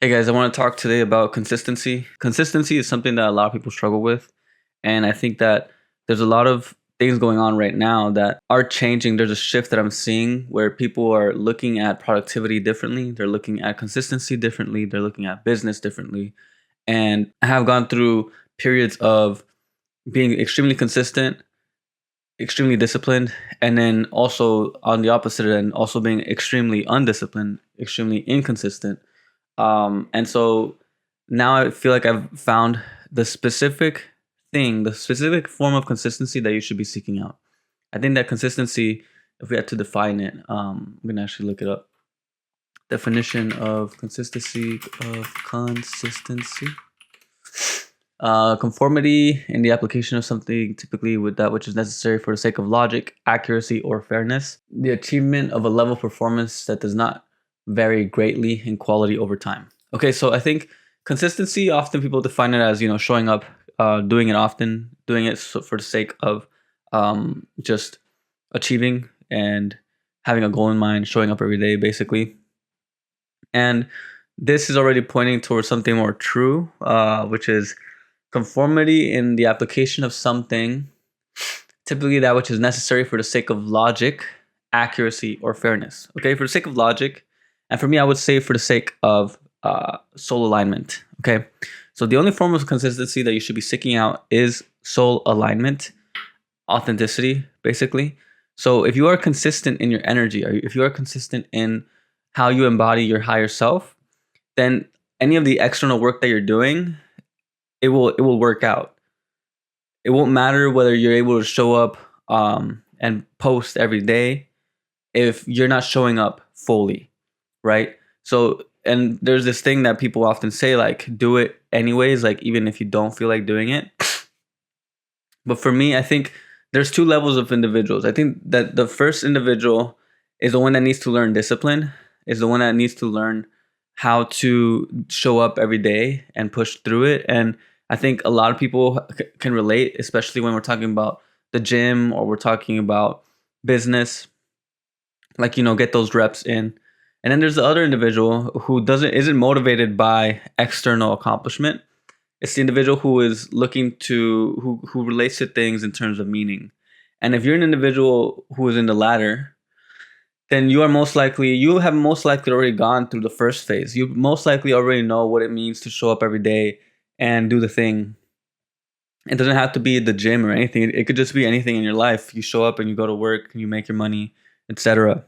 Hey guys, I want to talk today about consistency. Consistency is something that a lot of people struggle with. And I think that there's a lot of things going on right now that are changing. There's a shift that I'm seeing where people are looking at productivity differently. They're looking at consistency differently. They're looking at business differently. And I have gone through periods of being extremely consistent, extremely disciplined, and then also on the opposite end, also being extremely undisciplined, extremely inconsistent. And so now I feel like I've found the specific the specific form of consistency that you should be seeking out. I think that consistency, if we had to define it, I'm gonna actually look it up. Definition of consistency. Conformity in the application of something, typically with that which is necessary for the sake of logic, accuracy, or fairness. The achievement of a level of performance that does not vary greatly in quality over time. Okay, so I think consistency, often people define it as, showing up, doing it often, doing it for the sake of just achieving and having a goal in mind, showing up every day, basically. And this is already pointing towards something more true, which is conformity in the application of something, typically that which is necessary for the sake of logic, accuracy, or fairness. Okay, for the sake of logic, and for me, I would say for the sake of soul alignment. Okay, so the only form of consistency that you should be seeking out is soul alignment, authenticity, basically. So if you are consistent in your energy, or if you are consistent in how you embody your higher self, then any of the external work that you're doing, it will work out. It won't matter whether you're able to show up and post every day if you're not showing up fully, right? So, and there's this thing that people often say, like, do it anyways, like, even if you don't feel like doing it. But for me, I think there's two levels of individuals. I think that the first individual is the one that needs to learn discipline, is the one that needs to learn how to show up every day and push through it. And I think a lot of people can relate, especially when we're talking about the gym or we're talking about business, like, get those reps in. And then there's the other individual who isn't motivated by external accomplishment. It's the individual who is looking to who relates to things in terms of meaning. And if you're an individual who is in the latter, then you have most likely already gone through the first phase. You most likely already know what it means to show up every day and do the thing. It doesn't have to be the gym or anything. It could just be anything in your life. You show up and you go to work and you make your money, etc.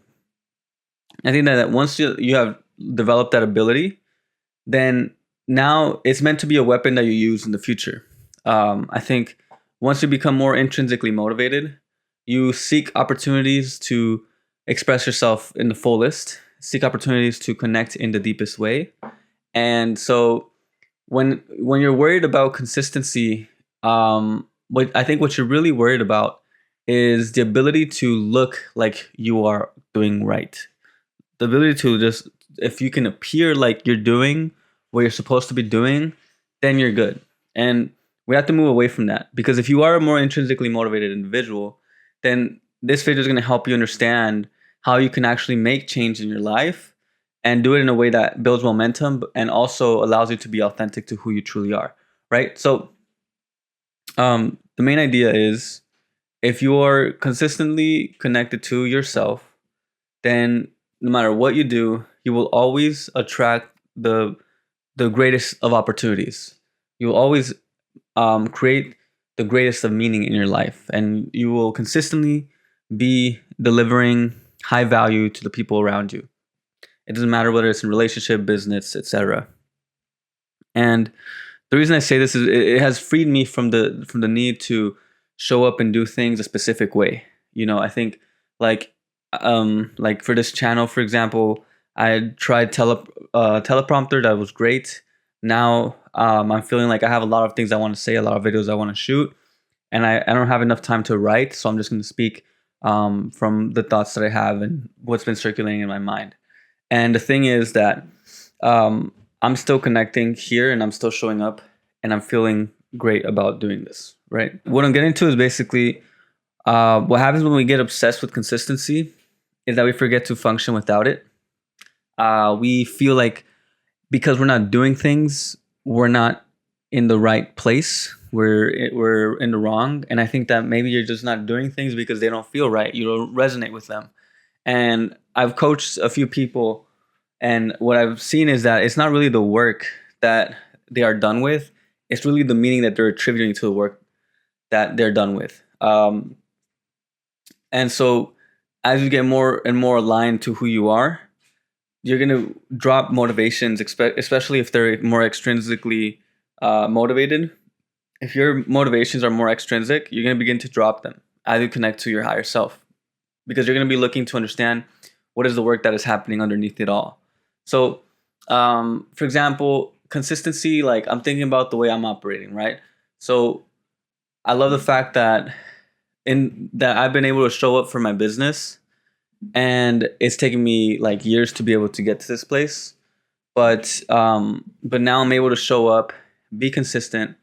I think that once you have developed that ability, then now it's meant to be a weapon that you use in the future. I think once you become more intrinsically motivated, you seek opportunities to express yourself in the fullest, seek opportunities to connect in the deepest way. And so when you're worried about consistency, what I think what you're really worried about is the ability to look like you are doing right. The ability to just, if you can appear like you're doing what you're supposed to be doing, then you're good. And we have to move away from that, because if you are a more intrinsically motivated individual, then this video is going to help you understand how you can actually make change in your life and do it in a way that builds momentum and also allows you to be authentic to who you truly are, right? So the main idea is, if you are consistently connected to yourself, then no matter what you do, you will always attract the greatest of opportunities. You will always create the greatest of meaning in your life, and you will consistently be delivering high value to the people around you. It doesn't matter whether it's in relationship, business, etc. And the reason I say this is it has freed me from the need to show up and do things a specific way. I think, like like for this channel, for example, I tried teleprompter. That was great. Now I'm feeling like I have a lot of things I want to say, a lot of videos I want to shoot, and I don't have enough time to write. So I'm just going to speak from the thoughts that I have and what's been circulating in my mind. And the thing is that I'm still connecting here and I'm still showing up and I'm feeling great about doing this, right? What I'm getting to is basically what happens when we get obsessed with consistency is that we forget to function without it. We feel like because we're not doing things, we're not in the right place. We're in the wrong. And I think that maybe you're just not doing things because they don't feel right. You don't resonate with them. And I've coached a few people, and what I've seen is that it's not really the work that they are done with. It's really the meaning that they're attributing to the work that they're done with. And so as you get more and more aligned to who you are, you're going to drop motivations, especially if they're more extrinsically motivated. If your motivations are more extrinsic, you're going to begin to drop them as you connect to your higher self, because you're going to be looking to understand what is the work that is happening underneath it all. So, for example, consistency, like I'm thinking about the way I'm operating, right? So I love the fact that I've been able to show up for my business, and it's taken me like years to be able to get to this place. But now I'm able to show up, be consistent,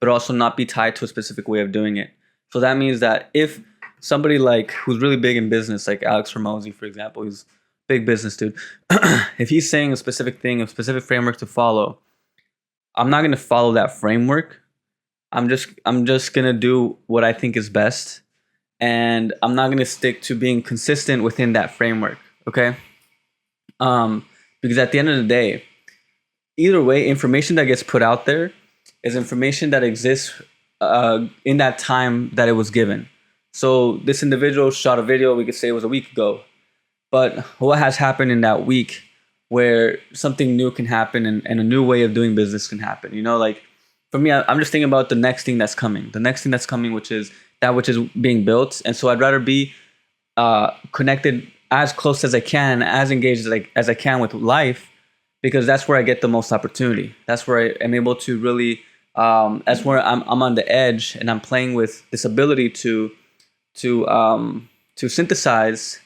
but also not be tied to a specific way of doing it. So that means that if somebody like who's really big in business, like Alex Ramosi, for example, who's a big business dude, if he's saying a specific thing, a specific framework to follow, I'm not gonna follow that framework. I'm just gonna do what I think is best, and I'm not gonna stick to being consistent within that framework. Okay. Because at the end of the day, either way, information that gets put out there is information that exists in that time that it was given. So this individual shot a video, we could say it was a week ago, but what has happened in that week where something new can happen, and a new way of doing business can happen? Like for me, I'm just thinking about the next thing that's coming, which is that which is being built. And so I'd rather be connected as close as I can, as engaged as I can with life, because that's where I get the most opportunity. That's where I am able to really. That's where I'm on the edge, and I'm playing with this ability to synthesize,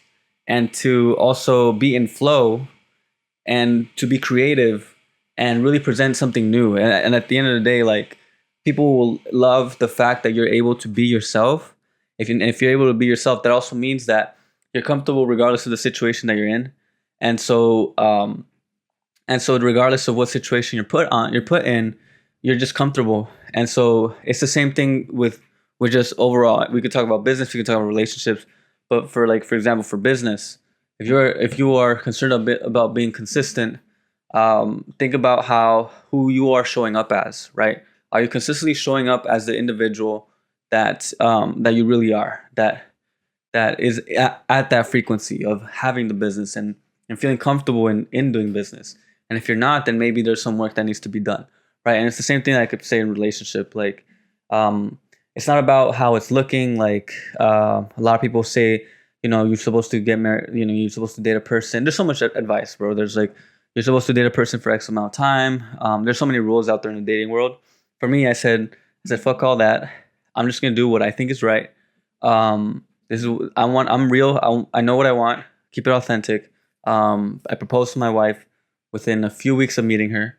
and to also be in flow, and to be creative, and really present something new. And at the end of the day, like, people will love the fact that you're able to be yourself. If you're able to be yourself, that also means that you're comfortable regardless of the situation that you're in. And so regardless of what situation you're put in, you're just comfortable. And so it's the same thing with just overall. We could talk about business, we could talk about relationships, but for example, for business, if you are concerned a bit about being consistent, think about who you are showing up as, right? Are you consistently showing up as the individual that you really are, that is at that frequency of having the business, and feeling comfortable in doing business? And if you're not, then maybe there's some work that needs to be done, right? And it's the same thing I could say in relationship. Like, it's not about how it's looking. Like, a lot of people say, you're supposed to get married, you're supposed to date a person. There's so much advice, bro. There's like, you're supposed to date a person for X amount of time. There's so many rules out there in the dating world. For me, I said, fuck all that. I'm just gonna do what I think is right. I'm real. I know what I want. Keep it authentic. I proposed to my wife within a few weeks of meeting her,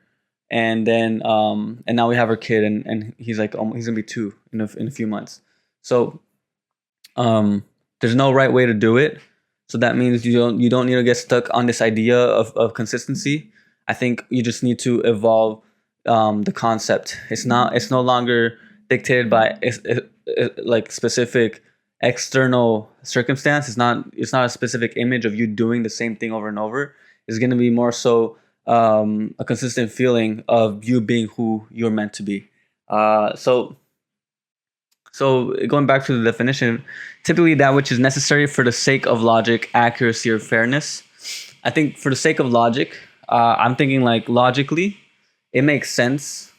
and then and now we have our kid, and he's like, he's gonna be 2 in a few months. So there's no right way to do it. So that means you don't need to get stuck on this idea of consistency. I think you just need to evolve the concept. It's no longer dictated by like specific external circumstance. It's not a specific image of you doing the same thing over and over. It's going to be more so a consistent feeling of you being who you're meant to be. So going back to the definition, typically that which is necessary for the sake of logic, accuracy, or fairness. I think for the sake of logic, I'm thinking like logically, it makes sense.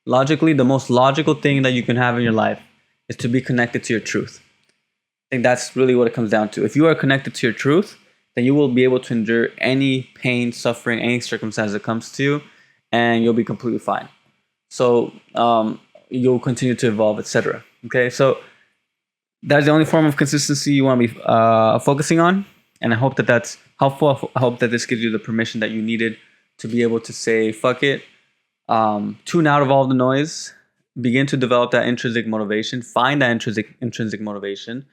Logically, the most logical thing that you can have in your life is to be connected to your truth. I think that's really what it comes down to. If you are connected to your truth, then you will be able to endure any pain, suffering, any circumstance that comes to you, and you'll be completely fine. So you'll continue to evolve, etc. Okay, so that's the only form of consistency you want to be focusing on, and I hope that that's helpful. I hope that this gives you the permission that you needed to be able to say fuck it, tune out of all the noise, begin to develop that intrinsic motivation, find that intrinsic motivation,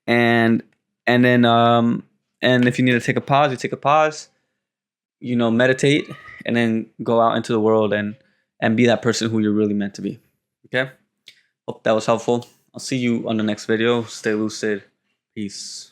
and then and if you need to take a pause, you take a pause. meditate and then go out into the world and be that person who you're really meant to be. Okay? Hope that was helpful. I'll see you on the next video. Stay lucid. Peace.